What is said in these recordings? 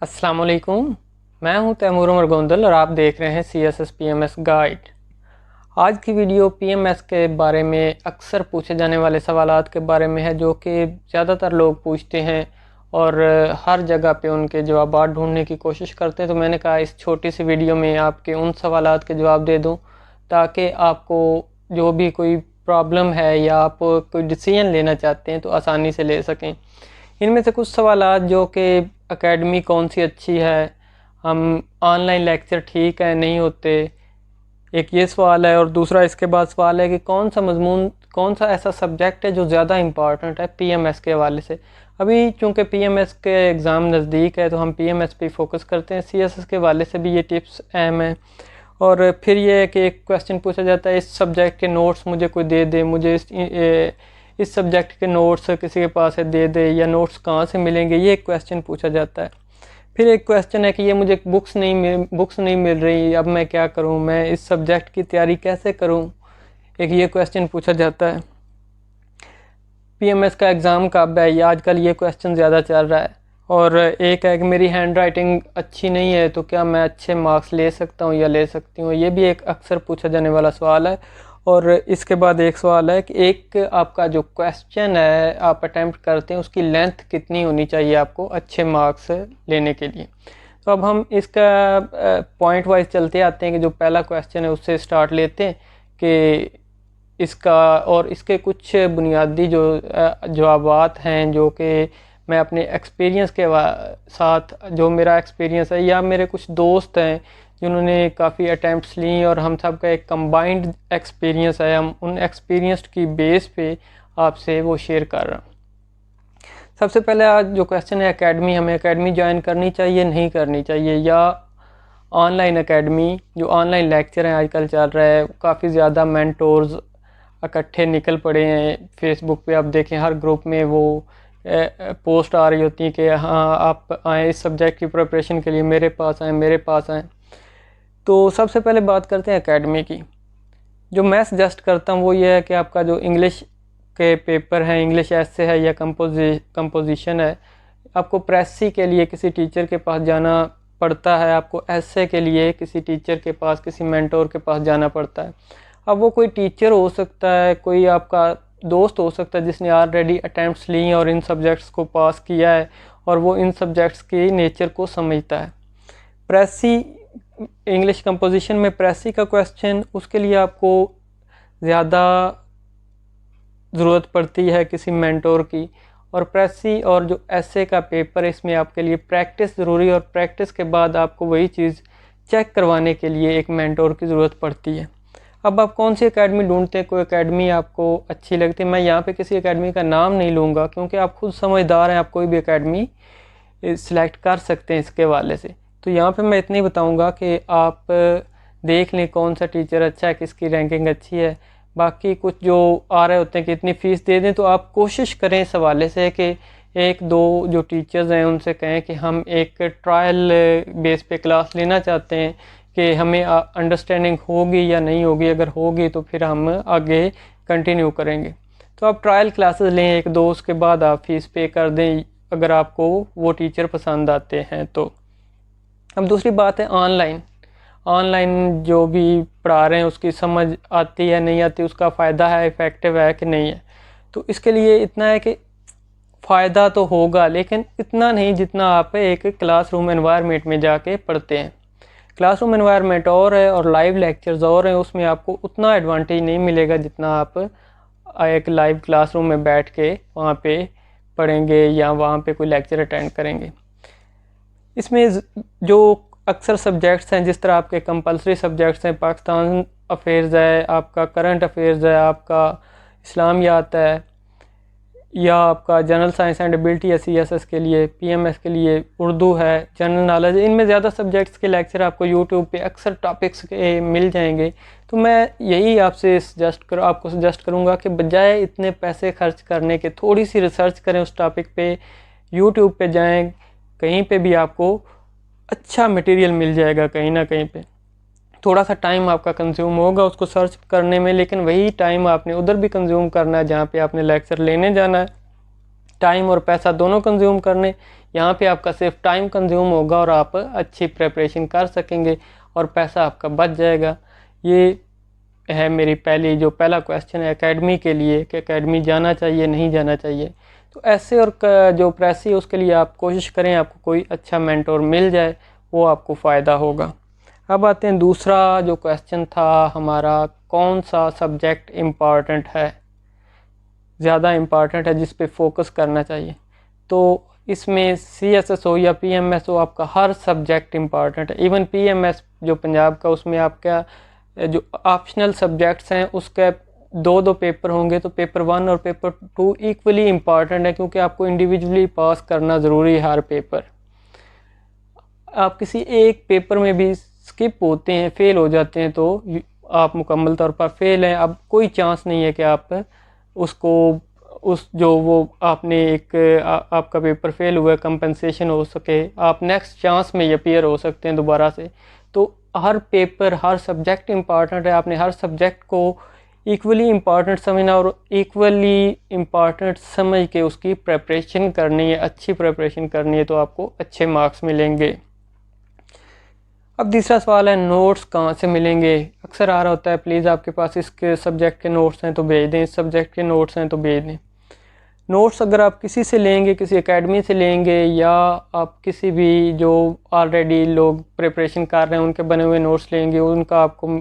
अस्सलाम वालेकुम। मैं हूं तैमूर उमर गोंदल और आप देख रहे हैं CSS PMS गाइड। आज की वीडियो PMS के बारे में अक्सर पूछे जाने वाले सवालात के बारे में है, जो कि ज़्यादातर लोग पूछते हैं और हर जगह पे उनके जवाब ढूंढने की कोशिश करते हैं। तो मैंने कहा इस छोटी सी वीडियो में आपके उन सवालात के जवाब दे दूं, ताकि आपको जो भी कोई प्रॉब्लम है या आप कोई डिसीजन लेना चाहते हैं तो आसानी से ले सकें। इनमें से कुछ सवालात जो कि एकेडमी कौन सी अच्छी है, हम ऑनलाइन लेक्चर ठीक है नहीं होते, एक ये सवाल है। और दूसरा इसके बाद सवाल है कि कौन सा मजमून, कौन सा ऐसा सब्जेक्ट है जो ज़्यादा इम्पॉर्टेंट है PMS के हवाले से। अभी चूँकि PMS के एग्ज़ाम नज़दीक है तो हम PMS पे फोकस करते हैं। CSS के हवाले से भी ये टिप्स अहम हैं। और फिर ये है कि एक क्वेश्चन पूछा जाता है, इस सब्जेक्ट के नोट्स मुझे कोई दे दे, मुझे इस सब्जेक्ट के नोट्स किसी के पास है दे दे, या नोट्स कहाँ से मिलेंगे, ये एक क्वेश्चन पूछा जाता है। फिर एक क्वेश्चन है कि ये मुझे बुक्स नहीं मिल रही, अब मैं क्या करूँ, मैं इस सब्जेक्ट की तैयारी कैसे करूँ, एक ये क्वेश्चन पूछा जाता है। PMS का एग्ज़ाम कब है, ये आजकल ये क्वेश्चन ज़्यादा चल रहा है। और एक है कि मेरी हैंड राइटिंग अच्छी नहीं है तो क्या मैं अच्छे मार्क्स ले सकता हूँ या ले सकती हूँ, ये भी एक अक्सर पूछा जाने वाला सवाल है। और इसके बाद एक सवाल है कि एक आपका जो क्वेश्चन है आप अटैम्प्ट करते हैं उसकी लेंथ कितनी होनी चाहिए आपको अच्छे मार्क्स लेने के लिए। तो अब हम इसका पॉइंट वाइज चलते आते हैं कि जो पहला क्वेश्चन है उससे स्टार्ट लेते हैं कि इसका और इसके कुछ बुनियादी जो जवाबात हैं, जो कि मैं अपने एक्सपीरियंस के साथ, जो मेरा एक्सपीरियंस है या मेरे कुछ दोस्त हैं जिन्होंने काफ़ी अटैम्प्ट्स ली और हम सब का एक कंबाइंड एक्सपीरियंस है, हम उन एक्सपीरियंस की बेस पे आपसे वो शेयर कर रहा हूँ। सबसे पहले आज जो क्वेश्चन है एकेडमी, हमें एकेडमी ज्वाइन करनी चाहिए नहीं करनी चाहिए, या ऑनलाइन एकेडमी जो ऑनलाइन लेक्चर हैं आजकल चल रहा है, काफ़ी ज़्यादा मेंटोर्स इकट्ठे निकल पड़े हैं। फेसबुक पे आप देखें हर ग्रुप में वो पोस्ट आ रही होती है कि हाँ आप आएँ इस सब्जेक्ट की प्रिपरेशन के लिए, मेरे पास आएँ। तो सबसे पहले बात करते हैं एकेडमी की। जो मैं सजेस्ट करता हूँ वो ये है कि आपका जो इंग्लिश के पेपर हैं, इंग्लिश एसे है या कंपोजिशन है, आपको प्रेसी के लिए किसी टीचर के पास जाना पड़ता है, आपको एसे के लिए किसी टीचर के पास, किसी मेंटोर के पास जाना पड़ता है। अब वो कोई टीचर हो सकता है, कोई आपका दोस्त हो सकता है जिसने ऑलरेडी अटैम्प्ट्स ली और इन सब्जेक्ट्स को पास किया है और वो इन सब्जेक्ट्स की नेचर को समझता है। प्रेसी इंग्लिश कंपोजिशन में प्रेसी का क्वेश्चन, उसके लिए आपको ज़्यादा ज़रूरत पड़ती है किसी मेंटोर की। और प्रेसी और जो एसे का पेपर, इसमें आपके लिए प्रैक्टिस ज़रूरी है और प्रैक्टिस के बाद आपको वही चीज़ चेक करवाने के लिए एक मेंटोर की ज़रूरत पड़ती है। अब आप कौन सी एकेडमी ढूंढते हैं, कोई एकेडमी आपको अच्छी लगती है। मैं यहाँ पे किसी एकेडमी का नाम नहीं लूँगा क्योंकि आप खुद समझदार हैं, आप कोई भी एकेडमी सिलेक्ट कर सकते हैं इसके हवाले से। तो यहाँ पे मैं इतना ही बताऊँगा कि आप देख लें कौन सा टीचर अच्छा है, किसकी रैंकिंग अच्छी है। बाकी कुछ जो आ रहे होते हैं कि इतनी फ़ीस दे दें, तो आप कोशिश करें इस हवाले से कि एक दो जो टीचर्स हैं उनसे कहें कि हम एक ट्रायल बेस पे क्लास लेना चाहते हैं कि हमें अंडरस्टैंडिंग होगी या नहीं होगी, अगर होगी तो फिर हम आगे कंटिन्यू करेंगे। तो आप ट्रायल क्लासेस लें एक दो, उसके बाद आप फ़ीस पे कर दें अगर आपको वो टीचर पसंद आते हैं तो। अब दूसरी बात है ऑनलाइन जो भी पढ़ा रहे हैं उसकी समझ आती है नहीं आती, उसका फ़ायदा है, इफ़ेक्टिव है कि नहीं है। तो इसके लिए इतना है कि फ़ायदा तो होगा लेकिन इतना नहीं जितना आप एक क्लासरूम एनवायरनमेंट में जाके पढ़ते हैं। क्लासरूम एनवायरनमेंट और है और लाइव लेक्चर्स और हैं, उसमें आपको उतना एडवांटेज नहीं मिलेगा जितना आप एक लाइव क्लासरूम में बैठ के वहाँ पे पढ़ेंगे या वहाँ पे कोई लेक्चर अटेंड करेंगे। इसमें जो अक्सर सब्जेक्ट्स हैं, जिस तरह आपके कंपलसरी सब्जेक्ट्स हैं, पाकिस्तान अफेयर्स है, आपका करंट अफेयर्स है, आपका इस्लामियात है, या आपका जनरल साइंस एंड एबिलिटी है CSS के लिए, PMS के लिए उर्दू है, जनरल नॉलेज, इनमें ज़्यादा सब्जेक्ट्स के लेक्चर आपको यूट्यूब पे अक्सर टॉपिक्स के मिल जाएंगे। तो मैं यही आपसे आपको सजेस्ट करूँगा कि बजाय इतने पैसे खर्च करने के थोड़ी सी रिसर्च करें उस टॉपिक पे, यूट्यूब पे जाएं, कहीं पे भी आपको अच्छा मटेरियल मिल जाएगा। कहीं ना कहीं पे थोड़ा सा टाइम आपका कंज्यूम होगा उसको सर्च करने में, लेकिन वही टाइम आपने उधर भी कंज्यूम करना है जहाँ पे आपने लेक्चर लेने जाना है। टाइम और पैसा दोनों कंज्यूम करने, यहाँ पे आपका सिर्फ टाइम कंज्यूम होगा और आप अच्छी प्रिपरेशन कर सकेंगे और पैसा आपका बच जाएगा। ये है मेरी पहला क्वेश्चन है एकेडमी के लिए कि एकेडमी जाना चाहिए नहीं जाना चाहिए। तो ऐसे और जो प्रेसी है उसके लिए आप कोशिश करें आपको कोई अच्छा मेंटोर मिल जाए, वो आपको फ़ायदा होगा। अब आते हैं दूसरा जो क्वेश्चन था हमारा, कौन सा सब्जेक्ट इम्पॉर्टेंट है, ज़्यादा इम्पॉर्टेंट है जिस पे फोकस करना चाहिए। तो इसमें CSS या PMS आपका हर सब्जेक्ट इम्पॉर्टेंट है। इवन PMS जो पंजाब का, उसमें आपका जो ऑप्शनल सब्जेक्ट्स हैं उसके दो पेपर होंगे, तो पेपर 1 और पेपर 2 इक्वली इम्पॉर्टेंट है, क्योंकि आपको इंडिविजुअली पास करना ज़रूरी है हर पेपर। आप किसी एक पेपर में भी स्किप होते हैं, फेल हो जाते हैं, तो आप मुकम्मल तौर पर फेल हैं। अब कोई चांस नहीं है कि आप उसको जो वो आपने आपका पेपर फेल हुआ कंपनसेशन हो सके, आप नेक्स्ट चांस में अपीयर हो सकते हैं दोबारा से। तो हर पेपर हर सब्जेक्ट इम्पॉर्टेंट है, आपने हर सब्जेक्ट को इक्वली इम्पॉर्टेंट समझना और इक्वली इम्पॉर्टेंट समझ के उसकी प्रिपरेशन करनी है, अच्छी प्रिपरेशन करनी है, तो आपको अच्छे मार्क्स मिलेंगे। अब तीसरा सवाल है नोट्स कहाँ से मिलेंगे। अक्सर आ रहा होता है प्लीज़ आपके पास इसके सब्जेक्ट के नोट्स हैं तो भेज दें, इस सब्जेक्ट के नोट्स हैं तो भेज दें। नोट्स अगर आप किसी से लेंगे, किसी एकेडमी से लेंगे, या आप किसी भी जो ऑलरेडी लोग प्रिपरेशन कर रहे हैं उनके बने हुए नोट्स लेंगे, उनका आपको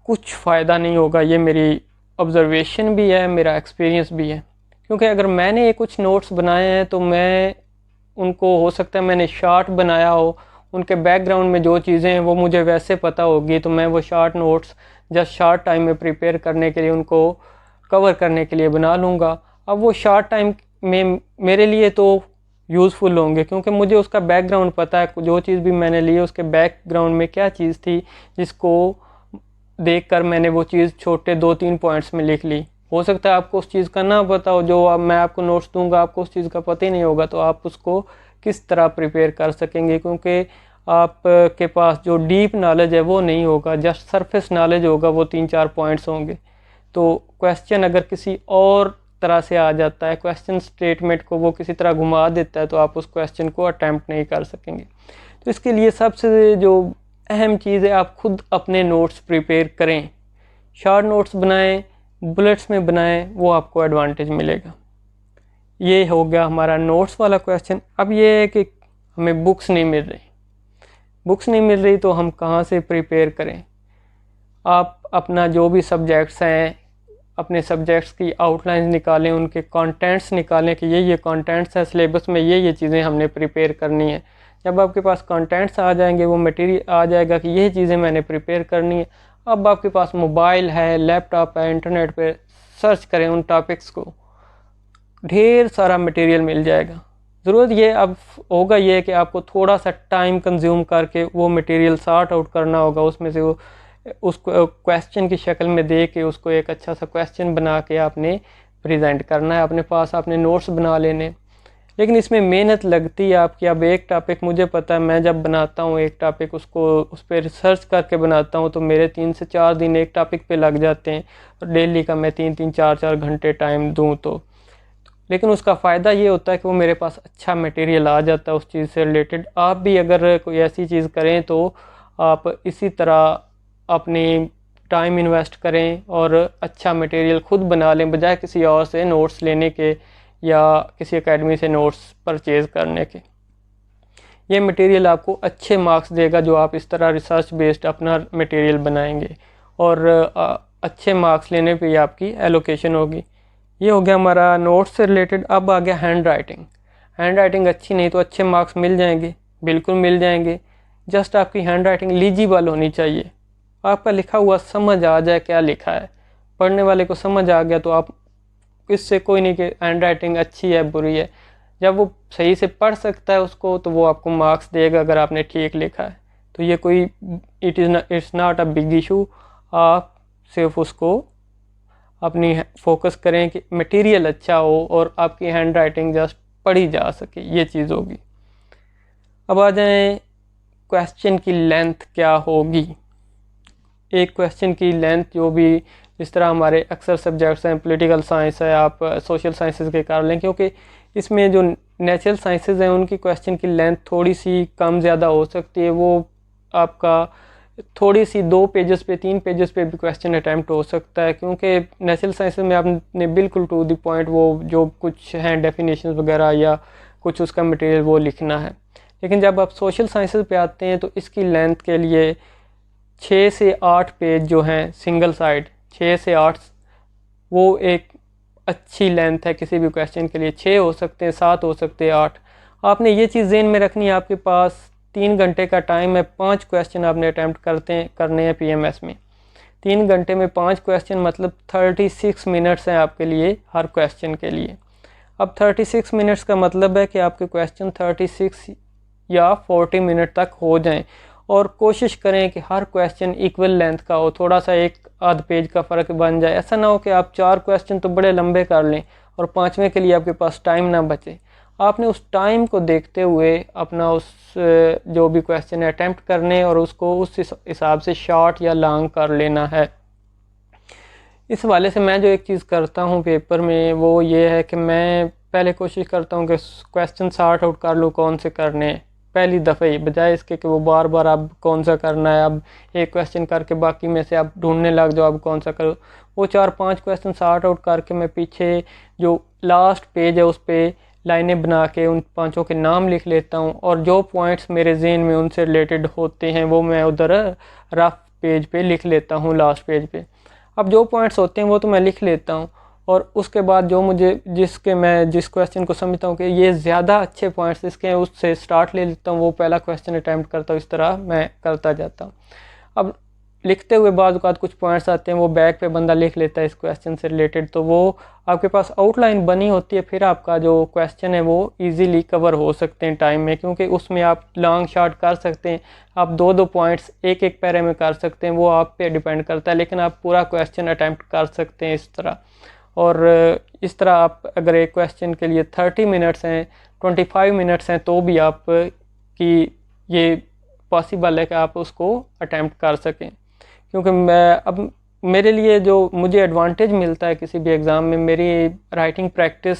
कुछ फ़ायदा नहीं होगा। ये मेरी ऑब्ज़र्वेशन भी है, मेरा एक्सपीरियंस भी है। क्योंकि अगर मैंने ये कुछ नोट्स बनाए हैं तो मैं उनको, हो सकता है मैंने शार्ट बनाया हो, उनके बैकग्राउंड में जो चीज़ें हैं वो मुझे वैसे पता होगी, तो मैं वो short notes just short time में प्रिपेयर करने के लिए, उनको कवर करने के लिए बना लूँगा। अब वो शार्ट टाइम में मेरे लिए तो यूज़फुल होंगे, क्योंकि मुझे उसका बैकग्राउंड पता है, जो चीज़ भी मैंने ली है उसके बैकग्राउंड में क्या चीज़ थी जिसको देखकर मैंने वो चीज़ छोटे 2-3 पॉइंट्स में लिख ली। हो सकता है आपको उस चीज़ का ना पता हो, जो मैं आपको नोट्स दूंगा आपको उस चीज़ का पता ही नहीं होगा, तो आप उसको किस तरह प्रिपेयर कर सकेंगे, क्योंकि आपके पास जो डीप नॉलेज है वो नहीं होगा, जस्ट सरफेस नॉलेज होगा, वो 3-4 पॉइंट्स होंगे। तो क्वेश्चन अगर किसी और तरह से आ जाता है, क्वेश्चन स्टेटमेंट को वो किसी तरह घुमा देता है, तो आप उस क्वेश्चन को अटैम्प्ट नहीं कर सकेंगे। तो इसके लिए सबसे जो अहम चीज़ है, आप खुद अपने नोट्स प्रिपेयर करें, शॉर्ट नोट्स बनाएं, बुलेट्स में बनाएं, वो आपको एडवांटेज मिलेगा। ये हो गया हमारा नोट्स वाला क्वेश्चन। अब ये है कि हमें बुक्स नहीं मिल रही तो हम कहाँ से प्रिपेयर करें। आप अपना जो भी सब्जेक्ट्स हैं, अपने सब्जेक्ट्स की आउटलाइंस निकालें, उनके कंटेंट्स निकालें कि ये कंटेंट्स हैं सिलेबस में, ये चीज़ें हमने प्रिपेयर करनी है। जब आपके पास कंटेंट्स आ जाएंगे, वो मटेरियल आ जाएगा कि ये चीज़ें मैंने प्रिपेयर करनी है। अब आपके पास मोबाइल है, लैपटॉप है, इंटरनेट पे सर्च करें उन टॉपिक्स को, ढेर सारा मटेरियल मिल जाएगा। ज़रूरत ये अब होगा ये कि आपको थोड़ा सा टाइम कंज्यूम करके वो मटेरियल सॉर्ट आउट करना होगा, उसमें से वो उसको क्वेश्चन की शक्ल में दे के उसको एक अच्छा सा क्वेश्चन बना के आपने प्रेजेंट करना है अपने पास, आपने नोट्स बना लेने। लेकिन इसमें मेहनत लगती है आपकी। अब एक टॉपिक मुझे पता है, मैं जब बनाता हूँ एक टॉपिक, उसको उस पर रिसर्च करके बनाता हूँ, तो मेरे 3 से 4 दिन एक टॉपिक पे लग जाते हैं, और डेली का मैं 3-3 4-4 घंटे टाइम दूँ तो। लेकिन उसका फ़ायदा ये होता है कि वो मेरे पास अच्छा मटेरियल आ जाता है उस चीज़ से रिलेटेड। आप भी अगर कोई ऐसी चीज़ करें तो आप इसी तरह अपनी टाइम इन्वेस्ट करें और अच्छा मटेरियल खुद बना लें, बजाय किसी और से नोट्स लेने के या किसी एकेडमी से नोट्स परचेज़ करने के। ये मटेरियल आपको अच्छे मार्क्स देगा जो आप इस तरह रिसर्च बेस्ड अपना मटेरियल बनाएंगे, और अच्छे मार्क्स लेने पे आपकी एलोकेशन होगी। ये हो गया हमारा नोट्स से रिलेटेड। अब आ गया हैंड राइटिंग अच्छी नहीं तो अच्छे मार्क्स मिल जाएंगे, बिल्कुल मिल जाएंगे। जस्ट आपकी हैंड राइटिंग लीजिबल होनी चाहिए, आपका लिखा हुआ समझ आ जाए क्या लिखा है, पढ़ने वाले को समझ आ गया तो आप इससे कोई नहीं कि हैंड राइटिंग अच्छी है बुरी है। जब वो सही से पढ़ सकता है उसको, तो वो आपको मार्क्स देगा अगर आपने ठीक लिखा है। तो ये कोई it's not a big issue. आप सिर्फ उसको अपनी फोकस करें कि मटेरियल अच्छा हो और आपकी हैंड राइटिंग जस्ट पढ़ी जा सके, ये चीज़ होगी। अब आ जाएं क्वेश्चन की लेंथ क्या होगी। एक क्वेश्चन की लेंथ जो भी इस तरह हमारे अक्सर सब्जेक्ट्स हैं, पॉलिटिकल साइंस है, आप सोशल साइंसेज के कर लें, क्योंकि इसमें जो नेचुरल साइंसेज हैं उनकी क्वेश्चन की लेंथ थोड़ी सी कम ज़्यादा हो सकती है। वो आपका थोड़ी सी 2 पेजेस पे 3 पेजेस पे भी क्वेश्चन अटैम्प्ट हो सकता है, क्योंकि नेचुरल साइंसेज में आपने बिल्कुल टू द पॉइंट वो जो कुछ हैं डेफिनेशन वगैरह या कुछ उसका मटेरियल वो लिखना है। लेकिन जब आप सोशल साइंसेज पे आते हैं तो इसकी लेंथ के लिए 6 से 8 पेज जो हैं सिंगल साइड, 6 से 8 वो एक अच्छी लेंथ है किसी भी क्वेश्चन के लिए। 6 हो सकते हैं, 7 हो सकते हैं, 8। आपने ये चीज़ ज़हन में रखनी है, आपके पास 3 घंटे का टाइम है, 5 क्वेश्चन आपने अटैम्प्ट करने हैं पीएमएस में। 3 घंटे में 5 क्वेश्चन मतलब 36 मिनट्स हैं आपके लिए हर क्वेश्चन के लिए। अब 36 मिनट्स का मतलब है कि आपके क्वेश्चन 36 या 40 मिनट तक हो जाएं, और कोशिश करें कि हर क्वेश्चन इक्वल लेंथ का हो, थोड़ा सा एक आध पेज का फ़र्क बन जाए। ऐसा ना हो कि आप 4 क्वेश्चन तो बड़े लंबे कर लें और 5वें के लिए आपके पास टाइम ना बचे। आपने उस टाइम को देखते हुए अपना उस जो भी क्वेश्चन है अटैम्प्ट करने और उसको उस हिसाब से शॉर्ट या लॉन्ग कर लेना है। इस हवाले से मैं जो एक चीज़ करता हूँ पेपर में वो ये है कि मैं पहले कोशिश करता हूँ कि क्वेश्चन सॉर्ट आउट कर लूँ कौन से करने हैं पहली दफ़े ही, बजाय इसके कि वो बार बार अब कौन सा करना है, अब एक क्वेश्चन करके बाकी में से आप ढूंढने लग जाओ अब कौन सा करो। वो 4-5 क्वेश्चन सॉर्ट आउट करके मैं पीछे जो लास्ट पेज है उस पर लाइनें बना के उन 5 के नाम लिख लेता हूँ, और जो पॉइंट्स मेरे जहन में उनसे रिलेटेड होते हैं वो मैं उधर रफ पेज पे लिख लेता हूँ, लास्ट पेज पे। अब जो पॉइंट्स होते हैं वो तो मैं लिख लेता हूँ, और उसके बाद जो मुझे जिस क्वेश्चन को समझता हूँ कि ये ज़्यादा अच्छे पॉइंट्स इसके हैं उससे स्टार्ट ले लेता हूँ, वो पहला क्वेश्चन अटैम्प्ट करता हूँ। इस तरह मैं करता जाता हूँ। अब लिखते हुए बाद कुछ पॉइंट्स आते हैं वो बैक पे बंदा लिख लेता है इस क्वेश्चन से रिलेटेड, तो वो आपके पास आउटलाइन बनी होती है। फिर आपका जो क्वेश्चन है वो इजीली कवर हो सकते हैं टाइम में, क्योंकि उसमें आप लॉन्ग शॉर्ट कर सकते हैं, आप 2-2 पॉइंट्स एक पैरे में कर सकते हैं, वो आप पे डिपेंड करता है, लेकिन आप पूरा क्वेश्चन अटैम्प्ट कर सकते हैं इस तरह। और इस तरह आप अगर एक क्वेश्चन के लिए 30 मिनट्स हैं, 25 मिनट्स हैं, तो भी आप की ये पॉसिबल है कि आप उसको अटैम्प्ट कर सकें। क्योंकि अब मेरे लिए जो मुझे एडवांटेज मिलता है किसी भी एग्ज़ाम में, मेरी राइटिंग प्रैक्टिस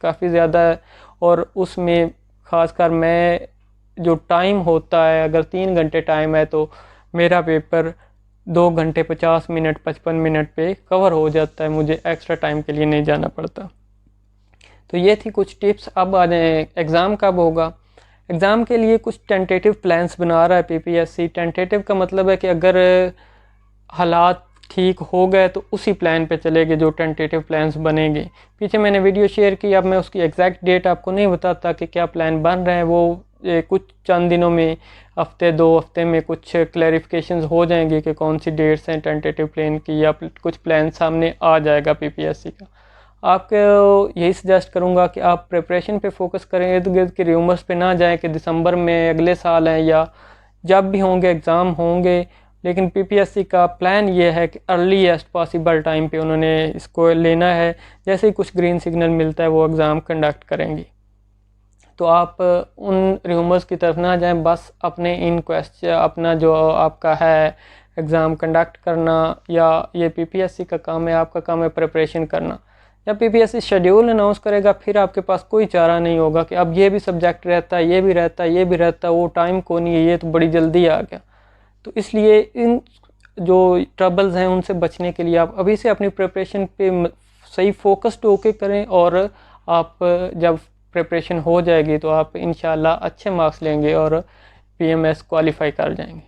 काफ़ी ज़्यादा है, और उसमें ख़ासकर मैं जो टाइम होता है, अगर 3 घंटे टाइम है तो मेरा पेपर 2 घंटे 50 मिनट 55 मिनट पे कवर हो जाता है, मुझे एक्स्ट्रा टाइम के लिए नहीं जाना पड़ता। तो ये थी कुछ टिप्स। अब आ जाए एग्ज़ाम कब होगा। एग्ज़ाम के लिए कुछ टेंटेटिव प्लान्स बना रहा है पीपीएससी। टेंटेटिव का मतलब है कि अगर हालात ठीक हो गए तो उसी प्लान पे चलेंगे जो टेंटेटिव प्लान्स बनेंगे। पीछे मैंने वीडियो शेयर की, अब मैं उसकी एग्जैक्ट डेट आपको नहीं बताता कि क्या प्लान बन रहे हैं, वो कुछ चंद दिनों में, हफ्ते 2 हफ्ते में कुछ क्लैरिफिकेशंस हो जाएंगे कि कौन सी डेट्स हैं टेंटेटिव प्लान की, या कुछ प्लान सामने आ जाएगा पीपीएससी का। आपको यही सजेस्ट करूँगा कि आप प्रिपरेशन पे फोकस करें, इर्द गिर्द के रूमर्स पे ना जाएं कि दिसंबर में अगले साल हैं या जब भी होंगे एग्ज़ाम होंगे। लेकिन पीपीएससी का प्लान ये है कि अर्लीस्ट पॉसिबल टाइम पे उन्होंने इसको लेना है, जैसे ही कुछ ग्रीन सिग्नल मिलता है वो एग्ज़ाम कंडक्ट करेंगी। तो आप उन रूमर्स की तरफ ना जाएं, बस अपने इन क्वेश्चन अपना जो आपका है एग्ज़ाम कंडक्ट करना, या ये पीपीएससी का काम है, आपका काम है प्रिपरेशन करना। जब पीपीएससी शेड्यूल अनाउंस करेगा फिर आपके पास कोई चारा नहीं होगा कि अब ये भी सब्जेक्ट रहता है, ये भी रहता है, ये भी रहता है, वो टाइम को नहीं है, ये तो बड़ी जल्दी आ गया। तो इसलिए इन जो ट्रबल्स हैं उनसे बचने के लिए आप अभी से अपनी प्रिपरेशन पे सही फोकस्ड होके करें, और आप जब प्रिपरेशन हो जाएगी तो आप इंशाल्लाह अच्छे मार्क्स लेंगे और पीएमएस क्वालिफाई कर जाएंगे।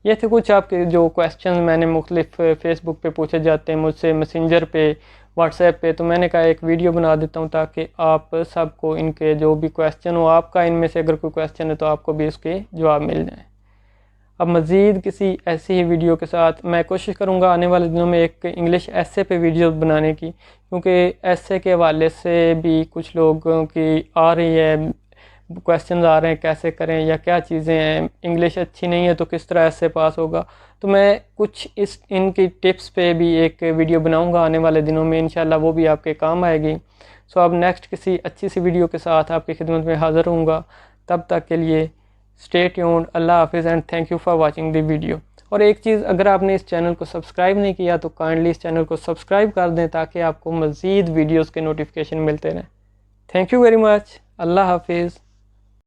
ये थे कुछ आपके जो क्वेश्चन मैंने मुख्तलिफ फेसबुक पे पूछे जाते हैं मुझसे, मैसेंजर पे, व्हाट्सएप पे, तो मैंने कहा एक वीडियो बना देता हूँ ताकि आप सबको इनके जो भी क्वेश्चन हो, आपका इनमें से अगर कोई क्वेश्चन है तो आपको भी उसके जवाब मिल जाए। अब मज़ीद किसी ऐसी ही वीडियो के साथ मैं कोशिश करूँगा आने वाले दिनों में एक इंग्लिश एसे पे वीडियो बनाने की, क्योंकि एसे के हवाले से भी कुछ लोगों की आ रही है, क्वेश्चन आ रहे हैं कैसे करें या क्या चीज़ें हैं, इंग्लिश अच्छी नहीं है तो किस तरह एसे पास होगा। तो मैं कुछ इनकी टिप्स पे भी एक वीडियो बनाऊँगा आने वाले दिनों में, इंशाल्लाह वो भी आपके काम आएगी। सो अब नेक्स्ट किसी अच्छी सी वीडियो के साथ आपकी खिदमत में हाज़िर होऊंगा। तब तक के लिए स्टे ट्यून्ड, अल्लाह हाफिज़ and thank you for watching the video. और एक चीज़, अगर आपने इस चैनल को सब्सक्राइब नहीं किया तो काइंडली इस चैनल को सब्सक्राइब कर दें ताकि आपको मज़ीद वीडियोज़ के नोटिफिकेशन मिलते रहें। Thank you very much. अल्लाह हाफिज़।